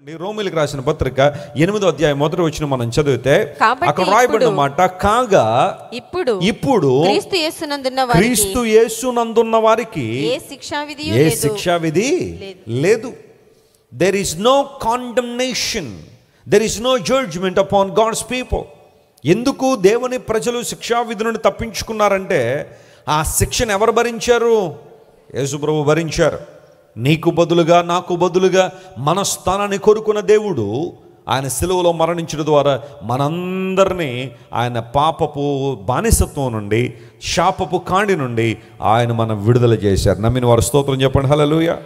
రోమిలకు రాసిన పత్రిక 8వ అధ్యాయం మొదటి వచనం మనం చదివితే అక్కడ రాయబడిన మాట, కాగా ఇప్పుడు క్రీస్తు యేసునందున్న వారికి ఏ శిక్షావిధి లేదు. There is no condemnation, there is no judgment upon God's people. ఎందుకు దేవుని ప్రజలు శిక్షా విధులను తప్పించుకున్నారంటే ఆ శిక్షను ఎవరు భరించారు? యేసు ప్రభువు భరించారు. నీకు బదులుగా నాకు బదులుగా మన స్థానాన్ని కోరుకున్న దేవుడు ఆయన సిలువలో మరణించడం ద్వారా మనందరినీ ఆయన పాపపు బానిసత్వం నుండి, శాపపు కాండి నుండి ఆయన మనం విడుదల చేశారు. నమ్మిన వారు స్తోత్రం చెప్పండి, హల్లెలూయా.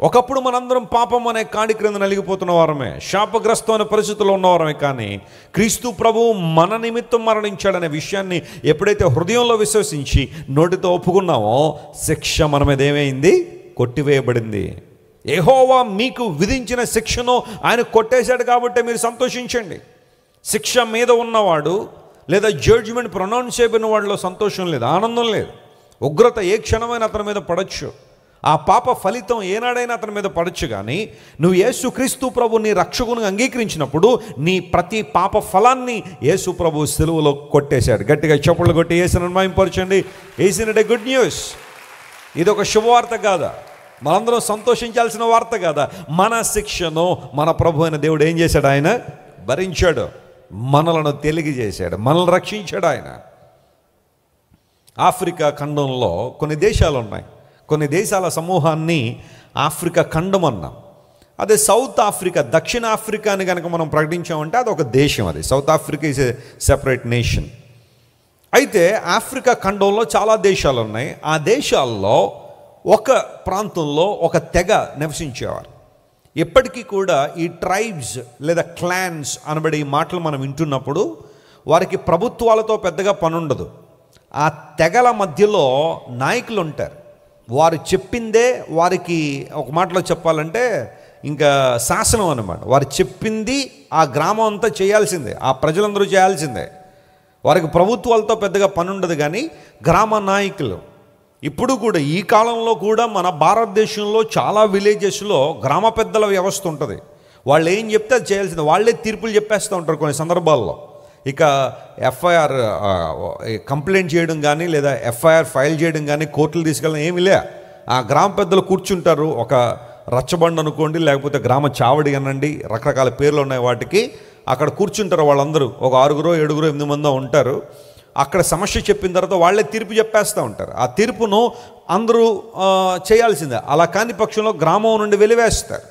ఒకప్పుడు మనందరం పాపం అనే కాడి క్రింద నలిగిపోతున్న వారమే, శాపగ్రస్తమైన పరిస్థితుల్లో ఉన్నవారమే. కానీ క్రీస్తు ప్రభువు మన నిమిత్తం మరణించాడనే విషయాన్ని ఎప్పుడైతే హృదయంలో విశ్వసించి నోటితో ఒప్పుకున్నామో శిక్ష మన మీద ఏమైంది? కొట్టివేయబడింది. యెహోవా మీకు విధించిన శిక్షను ఆయన కొట్టేశాడు కాబట్టి మీరు సంతోషించండి. శిక్ష మీద ఉన్నవాడు లేదా జడ్జిమెంట్ ప్రొనౌన్స్ చేయబడిన వాడిలో సంతోషం లేదు, ఆనందం లేదు. ఉగ్రత ఏ క్షణమైనా అతని మీద పడచ్చు, ఆ పాప ఫలితం ఏనాడైనా అతని మీద పడచ్చు. కానీ నువ్వు యేసుక్రీస్తు ప్రభు నీ రక్షకుని అంగీకరించినప్పుడు నీ ప్రతి పాప ఫలాన్ని యేసు ప్రభు సిలువలో కొట్టేశాడు. గట్టిగా చప్పట్లు కొట్టి యేసుని మహిమపరచండి. యేసునంటే గుడ్ న్యూస్. ఇది ఒక శుభవార్త కాదా? మనందరం సంతోషించాల్సిన వార్త కాదా? మన శిక్షను మన ప్రభు అయిన దేవుడు ఏం చేశాడు? ఆయన భరించాడు, మనలను తెలియజేశాడు, మనల్ని రక్షించాడు ఆయన. ఆఫ్రికా ఖండంలో కొన్ని దేశాలు ఉన్నాయి. కొన్ని దేశాల సమూహాన్ని ఆఫ్రికా ఖండం అన్నాం. అదే సౌత్ ఆఫ్రికా, దక్షిణ ఆఫ్రికా అని కనుక మనం ప్రకటించామంటే అది ఒక దేశం. అది south Africa is a separate nation. అయితే ఆఫ్రికా ఖండంలో చాలా దేశాలు ఉన్నాయి. ఆ దేశాల్లో ఒక ప్రాంతంలో ఒక తెగ నివసించేవారు. ఎప్పటికీ కూడా ఈ ట్రైబ్స్ లేదా క్లాన్స్ అనబడే ఈ మాటలు మనం వింటున్నప్పుడు వారికి ప్రభుత్వాలతో పెద్దగా పనుండదు. ఆ తెగల మధ్యలో నాయకులు ఉంటారు. వారు చెప్పిందే వారికి, ఒక మాటలో చెప్పాలంటే ఇంకా శాసనం అన్నమాట. వారు చెప్పింది ఆ గ్రామం అంతా చేయాల్సిందే, ఆ ప్రజలందరూ చేయాల్సిందే. వారికి ప్రభుత్వాలతో పెద్దగా పని ఉండదు. కానీ గ్రామ నాయకులు ఇప్పుడు కూడా, ఈ కాలంలో కూడా మన భారతదేశంలో చాలా విలేజెస్లో గ్రామ పెద్దల వ్యవస్థ ఉంటుంది. వాళ్ళు ఏం చెప్తే అది చేయాల్సిందే. వాళ్ళే తీర్పులు చెప్పేస్తూ ఉంటారు కొన్ని సందర్భాల్లో. ఇక ఎఫ్ఐఆర్ కంప్లైంట్ చేయడం కానీ లేదా ఎఫ్ఐఆర్ ఫైల్ చేయడం కానీ కోర్టులు తీసుకెళ్ళడం ఏమీ లే. ఆ గ్రామ పెద్దలు కూర్చుంటారు. ఒక రచ్చబండ అనుకోండి, లేకపోతే గ్రామ చావడి అనండి, రకరకాల పేర్లు ఉన్నాయి వాటికి. అక్కడ కూర్చుంటారు వాళ్ళందరూ, ఒక 6, 7, 8 మంది ఉంటారు. అక్కడ సమస్య చెప్పిన తర్వాత వాళ్ళే తీర్పు చెప్పేస్తూ ఉంటారు. ఆ తీర్పును అందరూ చేయాల్సిందే. అలా కాని పక్షంలో గ్రామం నుండి వెలివేస్తారు,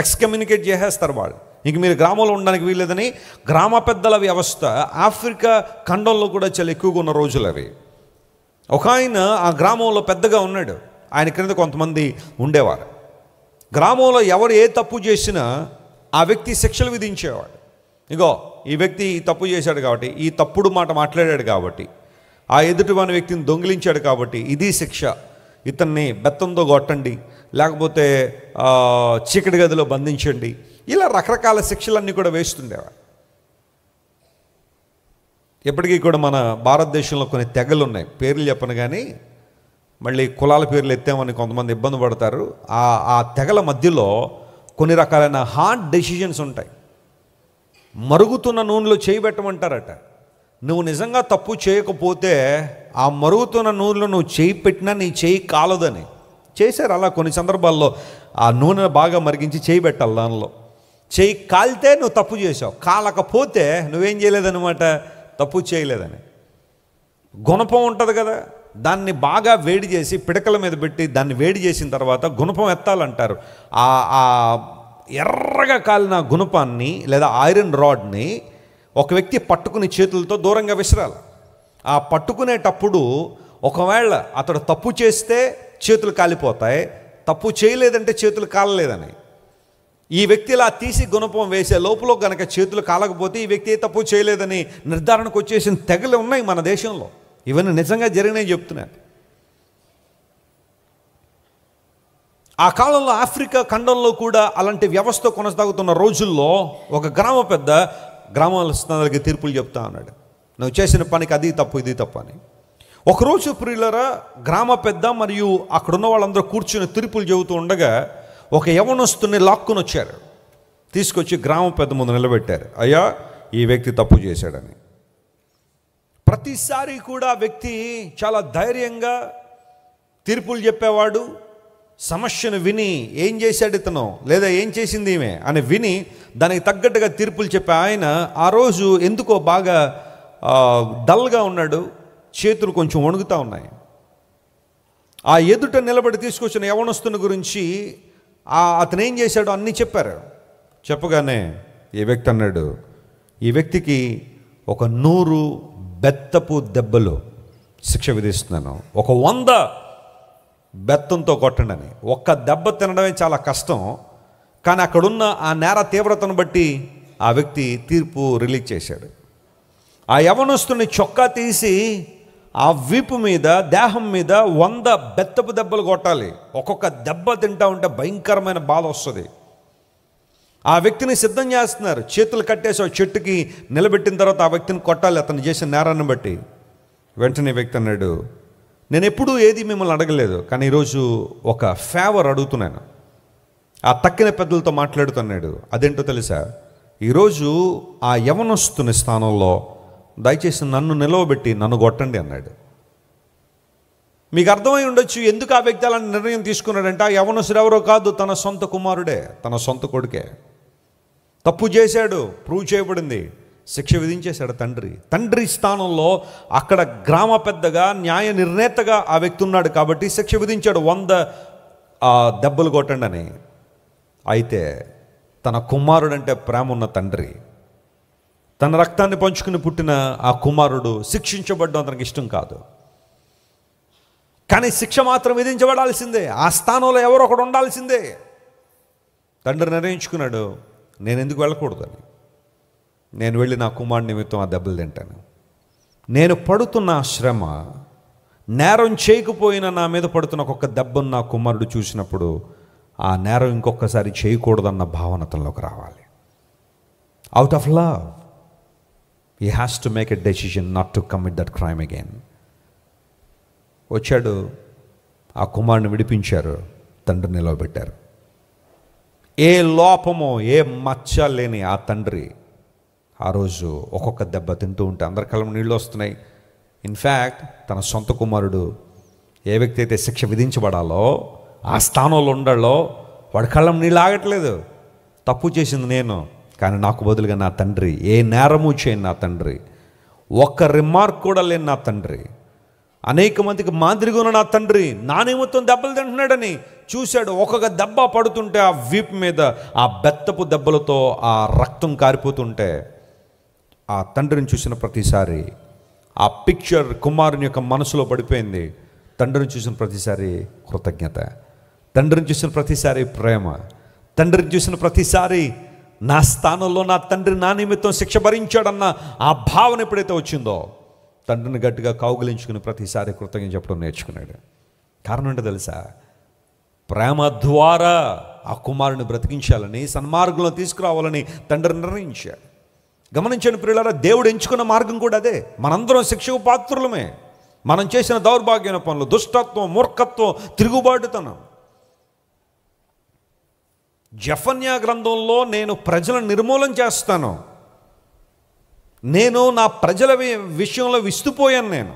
ఎక్స్కమ్యూనికేట్ చేసేస్తారు వాళ్ళు. ఇంక మీరు గ్రామంలో ఉండడానికి వీల్లేదని గ్రామ పెద్దల వ్యవస్థ ఆఫ్రికా ఖండంలో కూడా చాలా ఎక్కువగా ఉన్న రోజులు అవి. ఒక ఆయన ఆ గ్రామంలో పెద్దగా ఉన్నాడు. ఆయన క్రింద కొంతమంది ఉండేవారు. గ్రామంలో ఎవరు ఏ తప్పు చేసినా ఆ వ్యక్తి శిక్షలు విధించేవాడు. ఇగో ఈ వ్యక్తి తప్పు చేశాడు కాబట్టి, ఈ తప్పుడు మాట మాట్లాడాడు కాబట్టి, ఆ ఎదుటివాని వ్యక్తిని దొంగిలించాడు కాబట్టి ఇది శిక్ష, ఇతన్ని బెత్తంతో కొట్టండి, లేకపోతే చీకటి గదిలో బంధించండి, ఇలా రకరకాల శిక్షలన్నీ కూడా వేస్తుండేవాడు. ఎప్పటికీ కూడా మన భారతదేశంలో కొన్ని తెగలు ఉన్నాయి, పేర్లు చెప్పను కానీ మళ్ళీ కులాల పేర్లు ఎత్తామని కొంతమంది ఇబ్బంది పడతారు. ఆ తెగల మధ్యలో కొన్ని రకాలైన హార్డ్ డెసిషన్స్ ఉంటాయి. మరుగుతున్న నూనెలో చేయి పెట్టమంటారట. నువ్వు నిజంగా తప్పు చేయకపోతే ఆ మరుగుతున్న నూనెలో నువ్వు చేయి పెట్టినా నీ చేయి కాలదని చేశారు. అలా కొన్ని సందర్భాల్లో ఆ నూనె బాగా మరిగించి చేయి పెట్టాలి. దానిలో చేయి కాలితే నువ్వు తప్పు చేసావు, కాలకపోతే నువ్వేం చేయలేదన్నమాట, తప్పు చేయలేదని. గుణపం ఉంటుంది కదా, దాన్ని బాగా వేడి చేసి పిడకల మీద పెట్టి దాన్ని వేడి చేసిన తర్వాత గుణపం ఎత్తాలంటారు. ఆ ఎర్రగా కాలిన గుణపాన్ని లేదా ఐరన్ రాడ్ని ఒక వ్యక్తి పట్టుకుని చేతులతో దూరంగా విసిరాలి. ఆ పట్టుకునేటప్పుడు ఒకవేళ అతడు తప్పు చేస్తే చేతులు కాలిపోతాయి, తప్పు చేయలేదంటే చేతులు కాలలేదని. ఈ వ్యక్తి ఇలా తీసి గుణపం వేసే లోపల కనుక చేతులు కాలకపోతే ఈ వ్యక్తి తప్పు చేయలేదని నిర్ధారణకు వచ్చేసిన తెగలు ఉన్నాయి మన దేశంలో. ఇవన్నీ నిజంగా జరిగినాయి చెప్తున్నాను. ఆ కాలంలో ఆఫ్రికా ఖండంలో కూడా అలాంటి వ్యవస్థ కొనసాగుతున్న రోజుల్లో ఒక గ్రామ పెద్ద గ్రామాలకి తీర్పులు చెప్తా ఉన్నాడు. నువ్వు చేసిన పనికి అది తప్పు, ఇది తప్పు అని. ఒకరోజు ప్రియులరా, గ్రామ పెద్ద మరియు అక్కడున్న వాళ్ళందరూ కూర్చుని తీర్పులు చెబుతూ ఉండగా ఒక యవనస్తుని లాక్కుని వచ్చారు. తీసుకొచ్చి గ్రామం పెద్ద ముందు నిలబెట్టారు. అయ్యా, ఈ వ్యక్తి తప్పు చేశాడని. ప్రతిసారి కూడా వ్యక్తి చాలా ధైర్యంగా తీర్పులు చెప్పేవాడు. సమస్యను విని ఏం చేశాడు ఇతను, లేదా ఏం చేసింది ఈమె అని విని దానికి తగ్గట్టుగా తీర్పులు చెప్పే ఆయన ఆ రోజు ఎందుకో బాగా డల్గా ఉన్నాడు. చేతులు కొంచెం వణుకుతూ ఉన్నాయి. ఆ ఎదుట నిలబడి తీసుకొచ్చిన యవనస్తుని గురించి అతను ఏం చేశాడో అన్నీ చెప్పారు. చెప్పగానే ఈ వ్యక్తి అన్నాడు, ఈ వ్యక్తికి ఒక 100 బెత్తపు దెబ్బలు శిక్ష విధిస్తున్నాను, ఒక 100 బెత్తంతో కొట్టండి. ఒక్క దెబ్బ తినడమే చాలా కష్టం, కానీ అక్కడున్న ఆ నేర తీవ్రతను బట్టి ఆ వ్యక్తి తీర్పు రిలీజ్ చేశాడు. ఆ యవనస్తుని చొక్కా తీసి ఆ వీపు మీద, దేహం మీద 100 బెత్తపు దెబ్బలు కొట్టాలి. ఒక్కొక్క దెబ్బ తింటా ఉంటే భయంకరమైన బాధ వస్తుంది. ఆ వ్యక్తిని సిద్ధం చేస్తున్నారు. చేతులు కట్టేసి ఒక చెట్టుకి నిలబెట్టిన తర్వాత ఆ వ్యక్తిని కొట్టాలి అతను చేసిన నేరాన్ని బట్టి. వెంటనే వ్యక్తి అన్నాడు, నేను ఎప్పుడూ ఏది మిమ్మల్ని అడగలేదు, కానీ ఈరోజు ఒక ఫేవర్ అడుగుతున్నాను. ఆ తక్కిన పెద్దలతో మాట్లాడుతున్నాడు. అదేంటో తెలుసా, ఈరోజు ఆ యవనస్తుని స్థానంలో దయచేసి నన్ను నిలవబెట్టి నన్ను కొట్టండి అన్నాడు. మీకు అర్థమై ఉండొచ్చు ఎందుకు ఆ వ్యక్తి అలాంటి నిర్ణయం తీసుకున్నాడంటే, ఆ యవనస్తుడు ఎవరో కాదు, తన సొంత కుమారుడే, తన సొంత కొడుకే. తప్పు చేశాడు, ప్రూవ్ చేయబడింది, శిక్ష విధించేశాడు తండ్రి. తండ్రి స్థానంలో అక్కడ గ్రామ పెద్దగా, న్యాయ నిర్ణేతగా ఆ వ్యక్తి ఉన్నాడు కాబట్టి శిక్ష విధించాడు, 100 దెబ్బలు కొట్టండి అని. అయితే తన కుమారుడంటే ప్రేమ ఉన్న తండ్రి, తన రక్తాన్ని పంచుకుని పుట్టిన ఆ కుమారుడు శిక్షించబడ్డం అతనికి ఇష్టం కాదు. కానీ శిక్ష మాత్రం విధించబడాల్సిందే, ఆ స్థానంలో ఎవరో ఒకడు ఉండాల్సిందే. తండ్రి నిర్ణయించుకున్నాడు, నేను ఎందుకు వెళ్ళకూడదని. నేను వెళ్ళి నా కుమారుడి నిమిత్తం ఆ దెబ్బలు తింటాను. నేను పడుతున్న శ్రమ, నేరం చేయకపోయినా నా మీద పడుతున్న ఒక్కొక్క దెబ్బను నా కుమారుడు చూసినప్పుడు ఆ నేరం ఇంకొకసారి చేయకూడదన్న భావనతలోకి రావాలి. Out of love he has to make a decision not to commit that crime again. వచ్చాడు, ఆ కుమారుని విడిపించారు, తండ్రి నిలవబెట్టారు. ఏ లోపమో ఏ మచ్చ లేని ఆ తండ్రి ఆ రోజు ఒక్కొక్క దెబ్బ తింటూ ఉంటే అందరి కళ్ళ నీళ్ళు వస్తున్నాయి. ఇన్ఫ్యాక్ట్ తన సొంత కుమారుడు ఏ వ్యక్తి అయితే శిక్ష విధించబడాలో ఆ స్థానంలో ఉండాలో వాడి కళ్ళ నీళ్ళు ఆగట్లేదు. తప్పు చేసింది నేను, కానీ నాకు బదులుగా నా తండ్రి, ఏ నేరము చేయని నా తండ్రి, ఒక్క రిమార్క్ కూడా లేని నా తండ్రి, అనేక మందికి మాదిరిగా ఉన్న నా తండ్రి నా నిమిత్తం దెబ్బలు తింటున్నాడని చూశాడు. ఒక్కొక్క దెబ్బ పడుతుంటే ఆ వీపు మీద ఆ బెత్తపు దెబ్బలతో ఆ రక్తం కారిపోతుంటే ఆ తండ్రిని చూసిన ప్రతిసారి ఆ పిక్చర్ కుమారుని యొక్క మనసులో పడిపోయింది. తండ్రిని చూసిన ప్రతిసారి కృతజ్ఞత, తండ్రిని చూసిన ప్రతిసారి ప్రేమ, తండ్రిని చూసిన ప్రతిసారి నా స్థానంలో నా తండ్రి నా నిమిత్తం శిక్ష భరించాడన్న ఆ భావన ఎప్పుడైతే వచ్చిందో తండ్రిని గట్టిగా కౌగిలించుకుని ప్రతిసారి కృతజ్ఞత చెప్పడం నేర్చుకున్నాడు. కారణం ఏంటో తెలుసా, ప్రేమ ద్వారా ఆ కుమారుని బ్రతికించాలని, సన్మార్గంలో తీసుకురావాలని తండ్రి నిర్ణయించాడు. గమనించండి ప్రియులారా, దేవుడు ఎంచుకున్న మార్గం కూడా అదే. మనందరం శిక్షకు పాత్రులమే. మనం చేసిన దౌర్భాగ్యమైన పనులు, దుష్టత్వం, మూర్ఖత్వం, తిరుగుబాటుతనం. జెఫన్యా గ్రంథంలో నేను ప్రజలను నిర్మూలన చేస్తాను, నేను నా ప్రజల విషయంలో విస్తుపోయాను నేను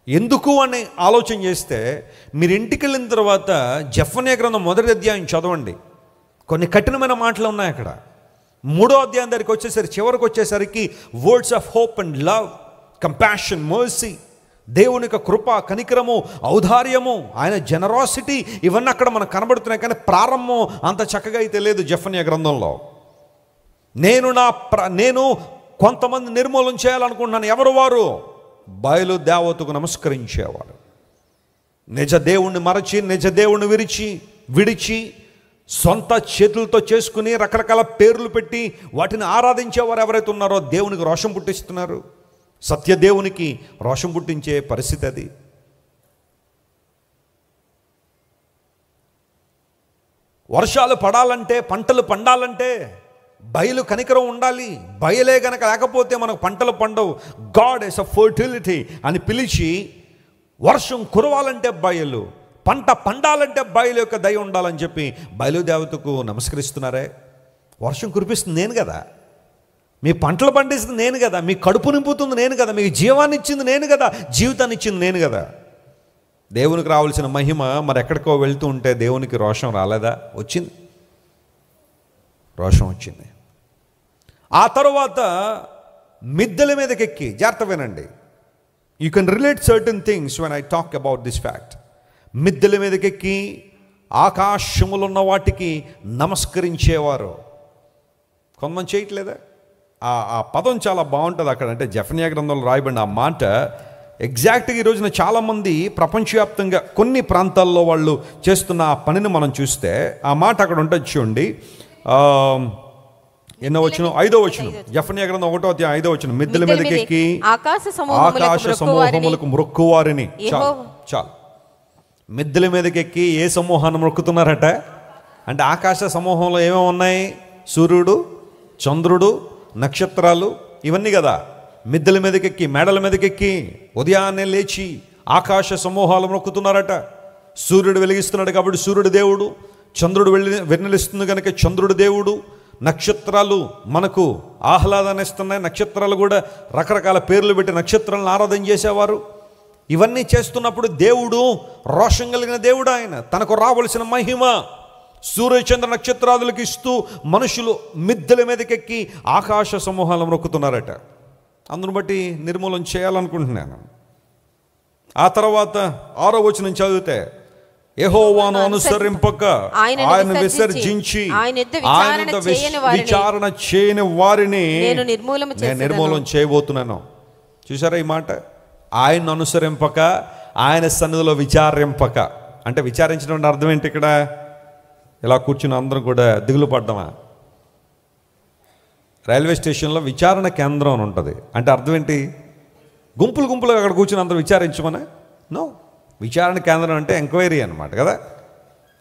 ఎందుకు అని ఆలోచన చేస్తే, మీరు ఇంటికి వెళ్ళిన తర్వాత జెఫన్యా గ్రంథం 1వ అధ్యాయం చదవండి. కొన్ని కఠినమైన మాటలు ఉన్నాయి అక్కడ. 3వ అధ్యాయం దగ్గరికి వచ్చేసరికి, చివరికి వచ్చేసరికి words of hope and love, compassion, mercy, దేవుని యొక్క కృప, కనికరము, ఔదార్యము, ఆయన జనరాసిటీ, ఇవన్నీ అక్కడ మనకు కనబడుతున్నాయి. కానీ ప్రారంభం అంత చక్కగా అయితే లేదు జెఫన్యా గ్రంథంలో. నేను కొంతమంది నిర్మూలన చేయాలనుకుంటున్నాను. ఎవరు వారు? బయలు దేవతకు నమస్కరించేవారు, నిజ దేవుణ్ణి మరచి, నిజ దేవుణ్ణి విడిచి సొంత చేతులతో చేసుకుని రకరకాల పేర్లు పెట్టి వాటిని ఆరాధించేవారు ఎవరైతే ఉన్నారో దేవునికి రోషం పుట్టిస్తున్నారు. సత్యదేవునికి రోషం పుట్టించే పరిస్థితి అది. వర్షాలు పడాలంటే, పంటలు పండాలంటే బయలు కనికరం ఉండాలి. బయలే గనక లేకపోతే మనకు పంటలు పండవు. గాడ్ ఇస్ అ ఫర్టిలిటీ అని పిలిచి, వర్షం కురవాలంటే బయలు, పంట పండాలంటే బయలు యొక్క దయ ఉండాలని చెప్పి బయలుదేవతకు నమస్కరిస్తున్నారే. వర్షం కురిపిస్తుంది నేను కదా, మీ పంటలు పండిస్తుంది నేను కదా, మీ కడుపు నింపుతుంది నేను కదా, మీకు జీవాన్ని ఇచ్చింది నేను కదా, జీవితాన్ని ఇచ్చింది నేను కదా. దేవునికి రావాల్సిన మహిమ మరి ఎక్కడికో వెళ్తూ ఉంటే దేవునికి రోషం రాలేదా? వచ్చింది, రోషం వచ్చింది. ఆ తర్వాత మిద్దెల మీదకి ఎక్కి, జాగ్రత్త వినండి, you can relate certain things when I talk about this fact. మిద్దెల మీదకి ఎక్కి ఆకాశములో ఉన్న వాటికి నమస్కరించేవారు. కొంతమంది చేయట్లేదా? ఆ పదం చాలా బాగుంటుంది అక్కడ. అంటే జెఫన్యా గ్రంథంలో రాయబడిన ఆ మాట ఎగ్జాక్ట్గా ఈ రోజున చాలామంది ప్రపంచవ్యాప్తంగా కొన్ని ప్రాంతాల్లో వాళ్ళు చేస్తున్న ఆ పనిని మనం చూస్తే ఆ మాట అక్కడ ఉంటుంది చూడండి. ఎన్నో వచనం? 5వ వచనం, జెఫన్యా గ్రంథం 1వ అధ్యాయం 5వ వచనం. మిద్దెల మీదకి ఎక్కి ఆకాశ సమూహములకు మ్రొక్కువారిని. చాలు. మిద్దెల మీదకి ఎక్కి ఏ సమూహాన్ని మొక్కుతున్నారట అంటే ఆకాశ సమూహంలో ఏమేమి ఉన్నాయి? సూర్యుడు, చంద్రుడు, నక్షత్రాలు, ఇవన్నీ కదా. మిద్దెల మీదకెక్కి, మేడల మీదకెక్కి ఉదయాన్నే లేచి ఆకాశ సమూహాలు మొక్కుతున్నారట. సూర్యుడు వెలిగిస్తున్నాడు కాబట్టి సూర్యుడు దేవుడు, చంద్రుడు వెన్నెలిస్తుంది కనుక చంద్రుడు దేవుడు, నక్షత్రాలు మనకు ఆహ్లాదాన్ని ఇస్తున్నాయి. నక్షత్రాలు కూడా రకరకాల పేర్లు పెట్టి నక్షత్రాలను ఆరాధన చేసేవారు. ఇవన్నీ చేస్తున్నప్పుడు దేవుడు రోషం కలిగిన దేవుడు. ఆయన తనకు రావలసిన మహిమ సూర్యచంద్ర నక్షత్రాదులకు ఇస్తూ మనుషులు మిద్దెల మీదకెక్కి ఆకాశ సమూహాలను మొక్కుతున్నారట. అందును బట్టి నిర్మూలన చేయాలనుకుంటున్నాను. ఆ తర్వాత 6వ వచనం చదివితే, యెహోవాను అనుసరింపక ఆయన విసర్జించి ఆయన విచారణ చేయని వారిని నేను నిర్మూలన చేయబోతున్నాను. చూసారా ఈ మాట? ఆయన అనుసరింపక, ఆయన సన్నిధిలో విచారింపక. అంటే విచారించడం అర్థం ఏంటి? ఇక్కడ ఇలా కూర్చుని అందరం కూడా దిగులు పడ్డమా? రైల్వే స్టేషన్లో విచారణ కేంద్రం అని ఉంటుంది. అంటే అర్థం ఏంటి? గుంపులు గుంపులుగా అక్కడ కూర్చుని అందరూ విచారించమని? నో. విచారణ కేంద్రం అంటే ఎంక్వైరీ అనమాట కదా,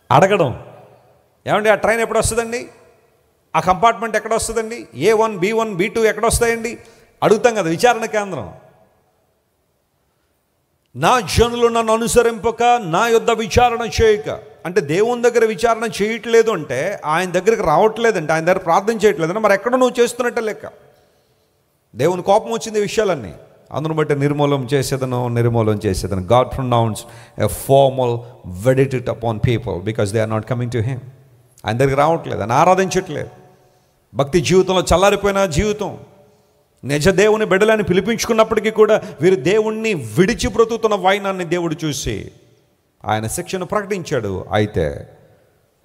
అడగడం. ఏమండి ఆ ట్రైన్ ఎప్పుడు వస్తుందండి? ఆ కంపార్ట్మెంట్ ఎక్కడ వస్తుందండి? A1, B1, B2 ఎక్కడ వస్తాయండి? అడుగుతాం కదా. విచారణ కేంద్రం. నా జనులు నన్ను అనుసరింపక నా యొద్ద విచారణ చేయక. అంటే దేవుని దగ్గర విచారణ చేయట్లేదు అంటే ఆయన దగ్గరికి రావట్లేదంటే, ఆయన దగ్గర ప్రార్థన చేయట్లేదంటే మరి ఎక్కడ నువ్వు చేస్తున్నట్టే లెక్క. దేవుని కోపం వచ్చింది ఈ విషయాలన్నీ. అందును బట్టి నిర్మూలన చేసేదను. God pronounce a formal verdict upon people because they are not coming to him. ఆయన దగ్గరికి రావట్లేదు, ఆయన ఆరాధించట్లేదు. భక్తి జీవితంలో చల్లారిపోయిన జీవితం. నిజ దేవుని బిడ్డలని పిలిపించుకున్నప్పటికీ కూడా వీరు దేవుణ్ణి విడిచి బ్రతుకుతున్న వైనాన్ని దేవుడు చూసి ఆయన శిక్షను ప్రకటించాడు. అయితే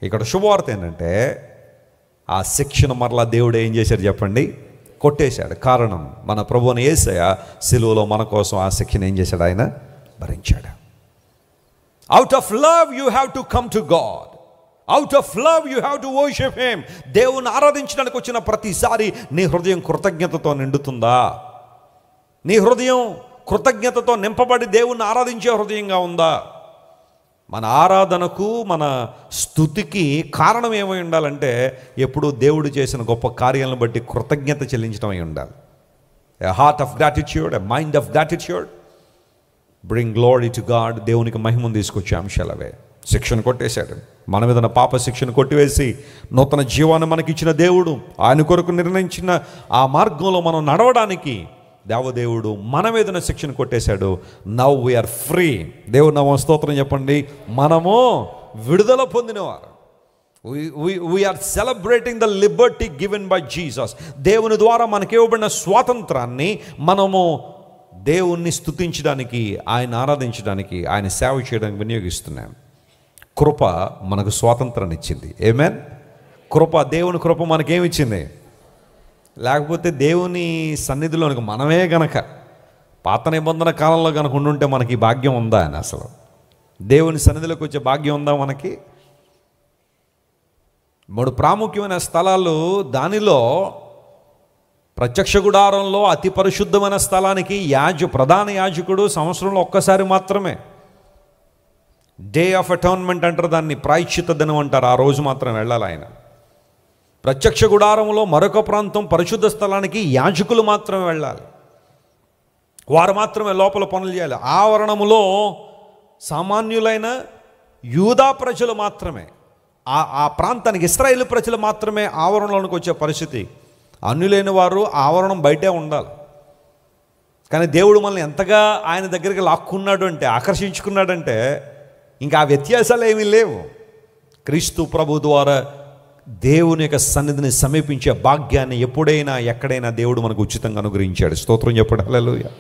ఇక్కడ శుభవార్త ఏంటంటే ఆ శిక్షను మరలా దేవుడు ఏం చేశాడు చెప్పండి? కొట్టేశాడు. కారణం మన ప్రభువుని యేసయ్య సిలువలో మన కోసం ఆ శిక్షను ఏం చేశాడు? ఆయన భరించాడు. Out of love you have to come to God. Out of love you have to worship him. దేవుని ఆరాధించడానికి వచ్చిన ప్రతిసారి నీ హృదయం కృతజ్ఞతతో నిండుతుందా? నీ హృదయం కృతజ్ఞతతో నింపబడి దేవుణ్ణి ఆరాధించే హృదయంగా ఉందా? మన ఆరాధనకు, మన స్తుతికి కారణం ఏమై ఉండాలంటే ఎప్పుడూ దేవుడు చేసిన గొప్ప కార్యాలను బట్టి కృతజ్ఞత చెల్లించడం అయి ఉండాలి. ఎ heart of gratitude, a mind of gratitude bring glory to God. దేవునికి మహిమను తీసుకొచ్చే అంశాలు అవే. శిక్షణ కొట్టేశాడు. మన మీద పాప శిక్షను కొట్టివేసి నూతన జీవాన్ని మనకిచ్చిన దేవుడు, ఆయన కొరకు నిర్ణయించిన ఆ మార్గంలో మనం నడవడానికి దేవదేవుడు మన మీదన శిక్షణ కొట్టేశాడు. Now we are free. దేవుడు నామ స్తోత్రం చెప్పండి. మనము విడుదల పొందినవారు. We are celebrating the liberty given by Jesus. దేవుని ద్వారా మనకి ఇవ్వబడిన స్వాతంత్రాన్ని మనము దేవుణ్ణి స్తుతించడానికి, ఆయన ఆరాధించడానికి, ఆయన సేవ చేయడానికి వినియోగిస్తున్నాం. కృప మనకు స్వాతంత్రాన్ని ఇచ్చింది. ఆమేన్. కృప, దేవుని కృప మనకేమిచ్చింది? లేకపోతే దేవుని సన్నిధిలోనికి మనమే గనక పాత నిబంధన కాలంలో కనుక ఉండుంటే మనకి భాగ్యం ఉందా అని? అసలు దేవుని సన్నిధిలోకి వచ్చే భాగ్యం ఉందా మనకి? 3 ప్రాముఖ్యమైన స్థలాలు. దానిలో ప్రత్యక్ష గుడారంలో అతి పరిశుద్ధమైన స్థలానికి ప్రధాన యాజకుడు సంవత్సరంలో ఒక్కసారి మాత్రమే, డే ఆఫ్ అటోన్మెంట్ అంటారు దాన్ని, ప్రాయశ్చిత్త దినం అంటారు, ఆ రోజు మాత్రం వెళ్ళాలి ఆయన. ప్రత్యక్ష గుడారంలో మరొక ప్రాంతం పరిశుద్ధ స్థలానికి యాజకులు మాత్రమే వెళ్ళాలి. వారు మాత్రమే లోపల పనులు చేయాలి. ఆవరణములో సామాన్యులైన యూదా ప్రజలు మాత్రమే ఆ ప్రాంతానికి ఇశ్రాయేలు ప్రజలు మాత్రమే ఆవరణలోనికి వచ్చే పరిస్థితి. అన్యులైన వారు ఆవరణం బయటే ఉండాలి. కానీ దేవుడు మనల్ని ఎంతగా ఆయన దగ్గరికి లాక్కున్నాడు అంటే, ఆకర్షించుకున్నాడంటే ఇంకా ఆ వ్యత్యాసాలు ఏమీ లేవు. క్రీస్తు ప్రభు ద్వారా దేవుని యొక్క సన్నిధిని సమీపించే భాగ్యాన్ని ఎప్పుడైనా ఎక్కడైనా దేవుడు మనకు ఉచితంగా అనుగ్రహించాడు. స్తోత్రం చెప్పండి. హల్లెలూయా.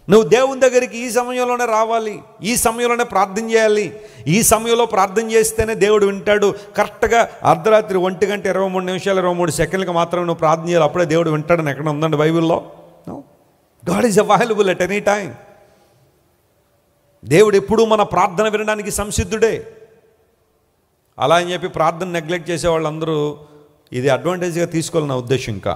నువ్వు దేవుని దగ్గరికి ఈ సమయంలోనే రావాలి, ఈ సమయంలోనే ప్రార్థన చేయాలి. ఈ సమయంలో ప్రార్థన చేస్తేనే దేవుడు వింటాడు. కరెక్ట్గా అర్ధరాత్రి 1:23 మాత్రమే నువ్వు ప్రార్థన చేయాలి, అప్పుడే దేవుడు వింటాడని ఎక్కడ ఉందండి బైబిల్లో? God is available at any time. దేవుడు ఎప్పుడూ మన ప్రార్థన వినడానికి సంసిద్ధుడే. అలా అని చెప్పి ప్రార్థన నెగ్లెక్ట్ చేసే వాళ్ళందరూ ఇది అడ్వాంటేజ్గా తీసుకోవాలని నా ఉద్దేశం. ఇంకా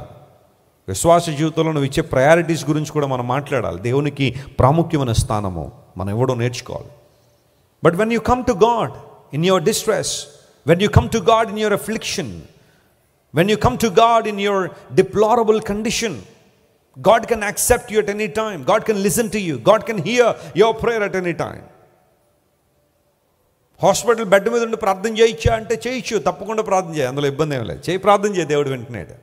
విశ్వాస జీవితంలో నువ్వు ఇచ్చే ప్రయారిటీస్ గురించి కూడా మనం మాట్లాడాలి. దేవునికి ప్రాముఖ్యమైన స్థానము మనం ఇవ్వడం నేర్చుకోవాలి. But when you come to God in your distress, when you come to God in your affliction, when you come to God in your deplorable condition, God can accept you at any time. God can listen to you. God can hear your prayer at any time. Hospital bed మీద ఉండి ప్రార్థన చేయొచ్చా అంటే చేయొచ్చు, తప్పకుండా ప్రార్థన చేయి, అందులో ఇబ్బంది ఏం లేదు. ప్రార్థన చేయి, దేవుడు వింటున్నాడు.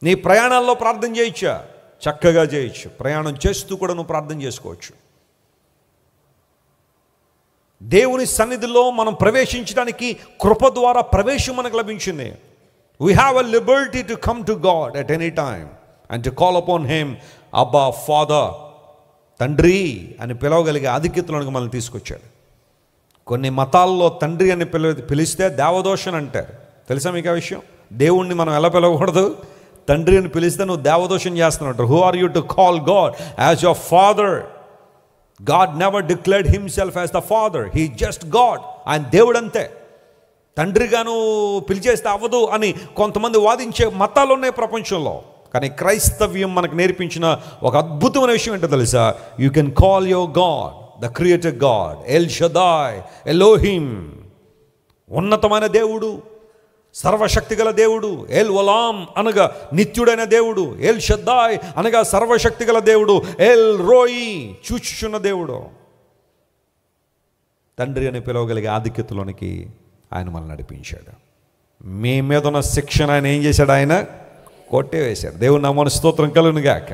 నీ ప్రయాణాల్లో ప్రార్థన చేయొచ్చా? చక్కగా చేయొచ్చు. ప్రయాణం చేస్తూ కూడా నువ్వు ప్రార్థన చేసుకోవచ్చు. దేవుని సన్నిధిలో మనం ప్రవేశించడానికి కృప ద్వారా ప్రవేశం మనకు లభించింది. We have a liberty to come to God at any time and to call upon him, Abba, Father. తండ్రి అని పిలవగలిగే ఆధిక్యతలోనికి మనల్ని తీసుకొచ్చాడు. కొన్ని మతాల్లో తండ్రి అని పిలిస్తే దేవదోషణ అంటారు. తెలుసా మీకు ఆ విషయం? దేవుణ్ణి మనం ఎలా పిలవకూడదు? తండ్రి అని పిలిస్తే నువ్వు దేవదోషం చేస్తున్నట్టు. Who are you to call God as your father? God never declared himself as the father. He is just God. ఆయన దేవుడు అంతే. తండ్రిగాను పిలిచేస్తే అవ్వదు అని కొంతమంది వాదించే మతాలు ఉన్నాయి ప్రపంచంలో. కానీ క్రైస్తవ్యం మనకు నేర్పించిన ఒక అద్భుతమైన విషయం ఏంటో తెలుసా? You can call your God the creator God, L షదాయ్, Elohim, ఉన్నతమైన దేవుడు, సర్వశక్తి గల దేవుడు. ఎల్ ఒలాం అనగా నిత్యుడైన దేవుడు, ఎల్ షదాయ్ అనగా సర్వశక్తి గల దేవుడు, ఎల్ రోయి చూచుచున్న దేవుడు. తండ్రి అని పిలవగలిగే ఆధిక్యతలోనికి ఆయన మనల్ని నడిపించాడు. మీ మీద ఉన్న శిక్షణ ఆయన ఏం చేశాడు? ఆయన కొట్టివేశాడు. దేవుని నామమున స్తోత్రం కలుగును గాక.